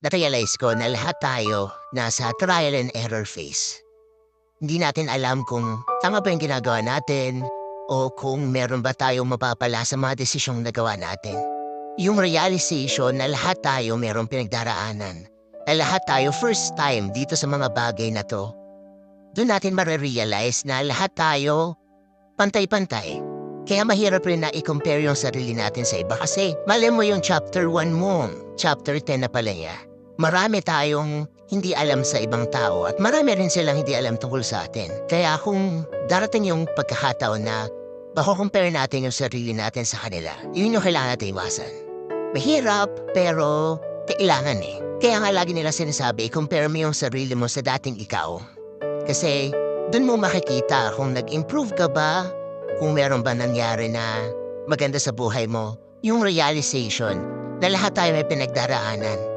na-realize ko na lahat tayo nasa trial and error phase. Hindi natin alam kung tama ba yung ginagawa natin o kung meron ba tayong mapapala sa mga desisyong nagawa natin. Yung realization na lahat tayo merong pinagdaraanan, na lahat tayo first time dito sa mga bagay na to, doon natin marirealize na lahat tayo pantay-pantay. Kaya mahirap rin na i-compare yung sarili natin sa iba kasi mali mo yung chapter 1 mo, chapter 10 na pala niya. Marami tayong hindi alam sa ibang tao at marami rin silang hindi alam tungkol sa atin. Kaya kung darating yung pagkakataon na mako-compare natin yung sarili natin sa kanila, yun yung kailangan natin iwasan. Mahirap, pero kailangan eh. Kaya nga lagi nila sinasabi, compare mo yung sarili mo sa dating ikaw. Kasi dun mo makikita kung nag-improve ka ba, kung meron ba nangyari na maganda sa buhay mo, yung realization na lahat tayo may pinagdaraanan.